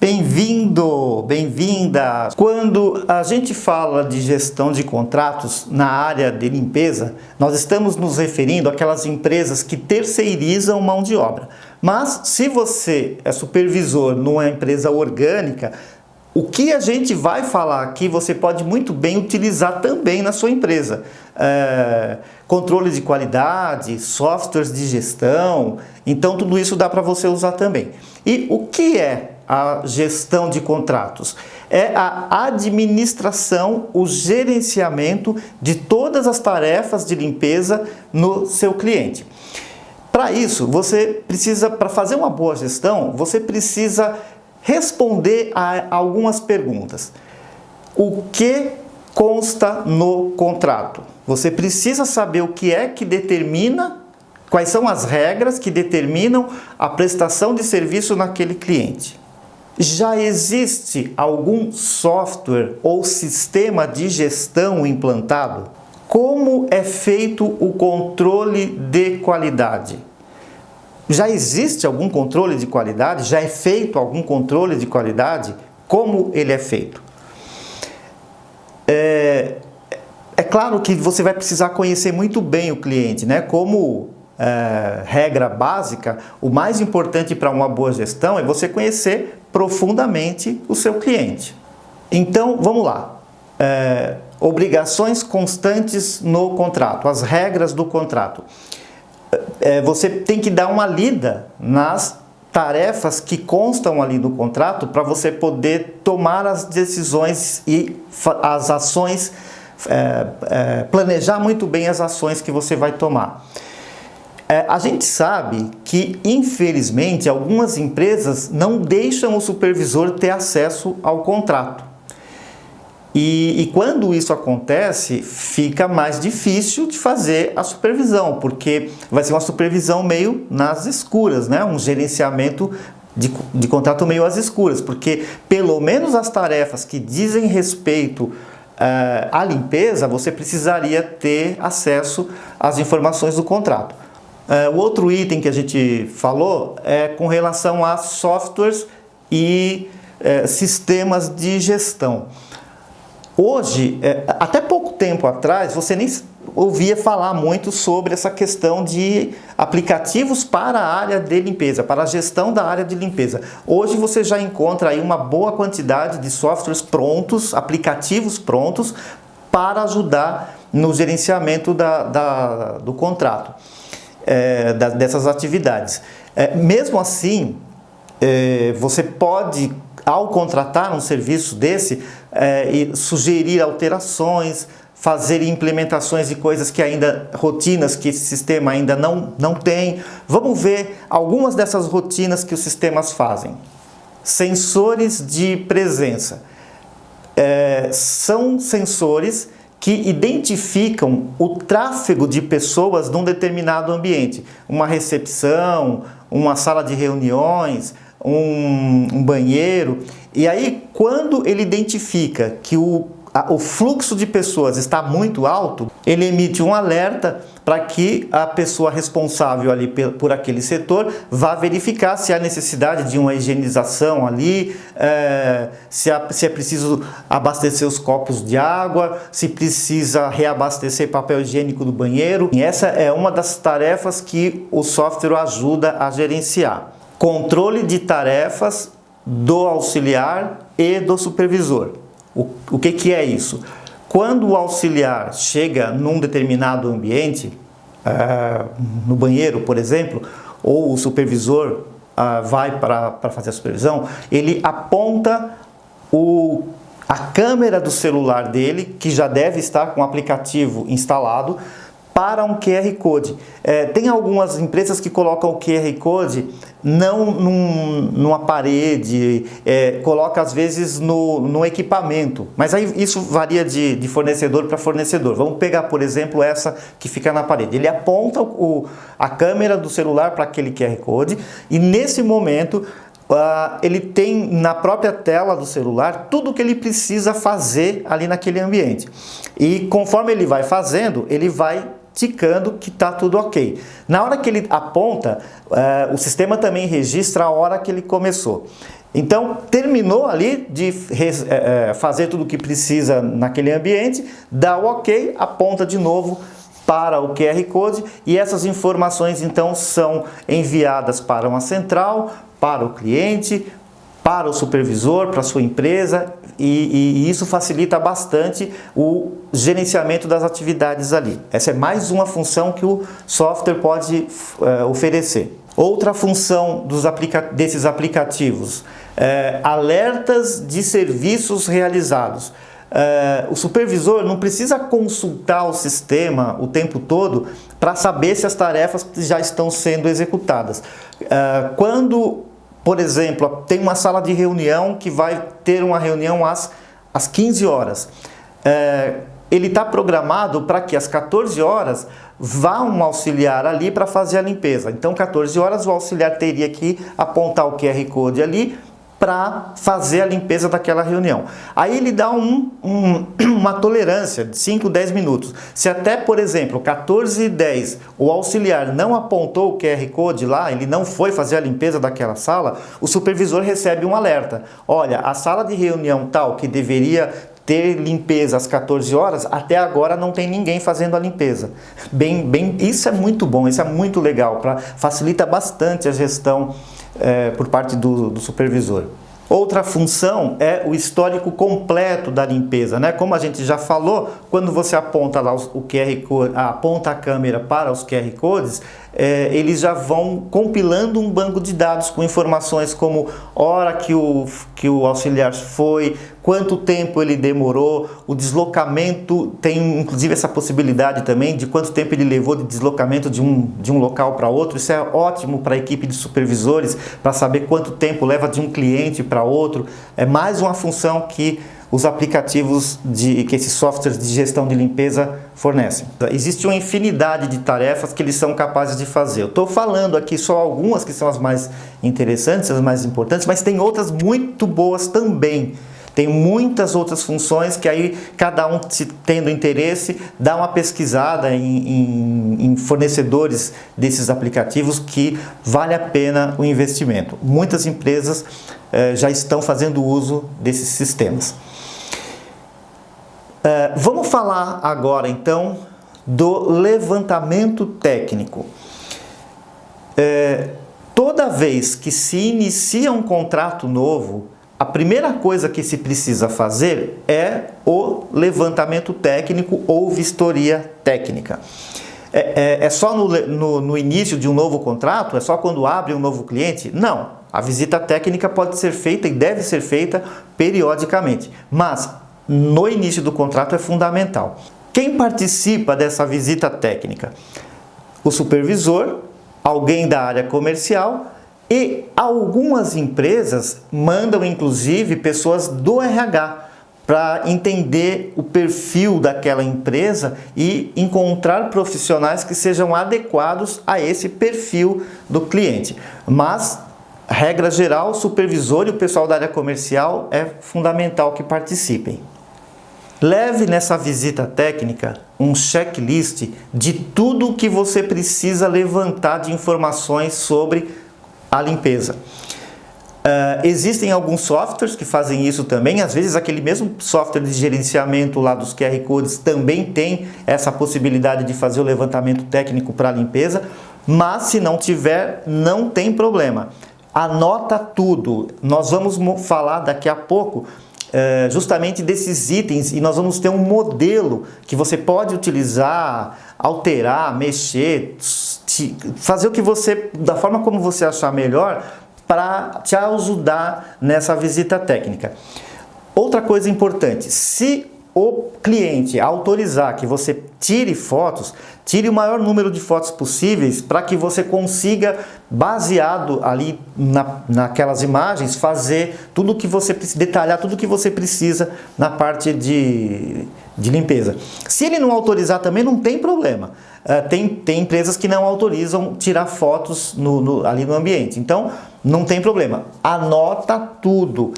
Bem-vindo, bem-vinda! Quando a gente fala de gestão de contratos na área de limpeza, nós estamos nos referindo àquelas empresas que terceirizam mão de obra. Mas se você é supervisor numa empresa orgânica, o que a gente vai falar aqui você pode muito bem utilizar também na sua empresa. Controle de qualidade, softwares de gestão, então tudo isso dá para você usar também. E o que é a gestão de contratos? É a administração, o gerenciamento de todas as tarefas de limpeza no seu cliente. Para isso, para fazer uma boa gestão, você precisa responder a algumas perguntas. O que consta no contrato? Você precisa saber o que é que determina, quais são as regras que determinam a prestação de serviço naquele cliente. Já existe algum software ou sistema de gestão implantado? Como é feito o controle de qualidade? Já existe algum controle de qualidade? Já é feito algum controle de qualidade? Como ele é feito? É claro que você vai precisar conhecer muito bem o cliente, né? Como regra básica, o mais importante para uma boa gestão é você conhecer profundamente o seu cliente. Então, vamos lá. Obrigações constantes no contrato, as regras do contrato. Você tem que dar uma lida nas tarefas que constam ali no contrato para você poder tomar as decisões e as ações, planejar muito bem as ações que você vai tomar. A gente sabe que, infelizmente, algumas empresas não deixam o supervisor ter acesso ao contrato. E quando isso acontece, fica mais difícil de fazer a supervisão, porque vai ser uma supervisão meio nas escuras, né? Um gerenciamento de contrato meio às escuras, porque pelo menos as tarefas que dizem respeito à limpeza, você precisaria ter acesso às informações do contrato. O outro item que a gente falou é com relação a softwares e sistemas de gestão. Hoje, até pouco tempo atrás, você nem ouvia falar muito sobre essa questão de aplicativos para a área de limpeza, para a gestão da área de limpeza. Hoje você já encontra aí uma boa quantidade de softwares prontos, aplicativos prontos para ajudar no gerenciamento do contrato, dessas atividades. Mesmo assim, você pode, ao contratar um serviço desse, sugerir alterações, fazer implementações de coisas que ainda, rotinas que esse sistema ainda não tem. Vamos ver algumas dessas rotinas que os sistemas fazem. Sensores de presença. São sensores que identificam o tráfego de pessoas num determinado ambiente. Uma recepção, uma sala de reuniões, um banheiro. E aí, quando ele identifica que o fluxo de pessoas está muito alto, ele emite um alerta para que a pessoa responsável ali por aquele setor vá verificar se há necessidade de uma higienização ali, se é preciso abastecer os copos de água, se precisa reabastecer papel higiênico do banheiro. E essa é uma das tarefas que o software ajuda a gerenciar. Controle de tarefas do auxiliar e do supervisor. O que é isso? Quando o auxiliar chega num determinado ambiente, no banheiro, por exemplo, ou o supervisor vai para fazer a supervisão, ele aponta a câmera do celular dele, que já deve estar com o aplicativo instalado, para um QR Code. Tem algumas empresas que colocam o QR Code não numa parede, coloca às vezes no equipamento, mas aí isso varia de fornecedor para fornecedor. Vamos pegar, por exemplo, essa que fica na parede. Ele aponta a câmera do celular para aquele QR Code e nesse momento ele tem na própria tela do celular tudo o que ele precisa fazer ali naquele ambiente. E conforme ele vai fazendo, ele vai ticando que está tudo ok. Na hora que ele aponta, o sistema também registra a hora que ele começou. Então, terminou ali de fazer tudo o que precisa naquele ambiente, dá o ok, aponta de novo para o QR Code e essas informações então são enviadas para uma central, para o cliente, para o supervisor, para a sua empresa e isso facilita bastante o gerenciamento das atividades ali. Essa é mais uma função que o software pode oferecer. Outra função desses aplicativos, alertas de serviços realizados. O supervisor não precisa consultar o sistema o tempo todo para saber se as tarefas já estão sendo executadas. Quando, por exemplo, tem uma sala de reunião que vai ter uma reunião às 15 horas, ele está programado para que às 14 horas vá um auxiliar ali para fazer a limpeza. Então, 14 horas o auxiliar teria que apontar o QR Code ali para fazer a limpeza daquela reunião. Aí ele dá uma tolerância de 5, 10 minutos. Se até, por exemplo, 14h10 o auxiliar não apontou o QR Code lá, ele não foi fazer a limpeza daquela sala, o supervisor recebe um alerta. Olha, a sala de reunião tal que deveria ter limpeza às 14 horas, até agora não tem ninguém fazendo a limpeza. Isso é muito bom, isso é muito legal, facilita bastante a gestão por parte do supervisor. Outra função é o histórico completo da limpeza, né? Como a gente já falou, quando você aponta lá o QR Code, aponta a câmera para os QR Codes, eles já vão compilando um banco de dados com informações como hora que o auxiliar foi, quanto tempo ele demorou, o deslocamento, tem inclusive essa possibilidade também de quanto tempo ele levou de deslocamento de um local para outro. Isso é ótimo para a equipe de supervisores, para saber quanto tempo leva de um cliente para outro. É mais uma função que os aplicativos que esses softwares de gestão de limpeza fornecem. Existe uma infinidade de tarefas que eles são capazes de fazer. Eu estou falando aqui só algumas que são as mais interessantes, as mais importantes, mas tem outras muito boas também. Tem muitas outras funções que aí cada um, se tendo interesse, dá uma pesquisada em fornecedores desses aplicativos que vale a pena o investimento. Muitas empresas já estão fazendo uso desses sistemas. Vamos falar agora então do levantamento técnico. Toda vez que se inicia um contrato novo, a primeira coisa que se precisa fazer é o levantamento técnico ou vistoria técnica. É só no início de um novo contrato? É só quando abre um novo cliente? Não. A visita técnica pode ser feita e deve ser feita periodicamente, mas no início do contrato é fundamental. Quem participa dessa visita técnica? O supervisor, alguém da área comercial e algumas empresas mandam inclusive pessoas do RH para entender o perfil daquela empresa e encontrar profissionais que sejam adequados a esse perfil do cliente. Mas, regra geral, o supervisor e o pessoal da área comercial é fundamental que participem. Leve nessa visita técnica um checklist de tudo o que você precisa levantar de informações sobre a limpeza. Existem alguns softwares que fazem isso também, às vezes aquele mesmo software de gerenciamento lá dos QR Codes também tem essa possibilidade de fazer o levantamento técnico para a limpeza, mas se não tiver, não tem problema. Anota tudo, nós vamos falar daqui a pouco justamente desses itens e nós vamos ter um modelo que você pode utilizar, alterar, mexer, fazer o que você, da forma como você achar melhor para te ajudar nessa visita técnica. Outra coisa importante, se o cliente autorizar que você tire fotos, tire o maior número de fotos possíveis para que você consiga, baseado ali naquelas imagens, fazer tudo o que você precisa, detalhar tudo o que você precisa na parte de limpeza. Se ele não autorizar também não tem problema. Tem empresas que não autorizam tirar fotos ali no ambiente, então não tem problema. Anota tudo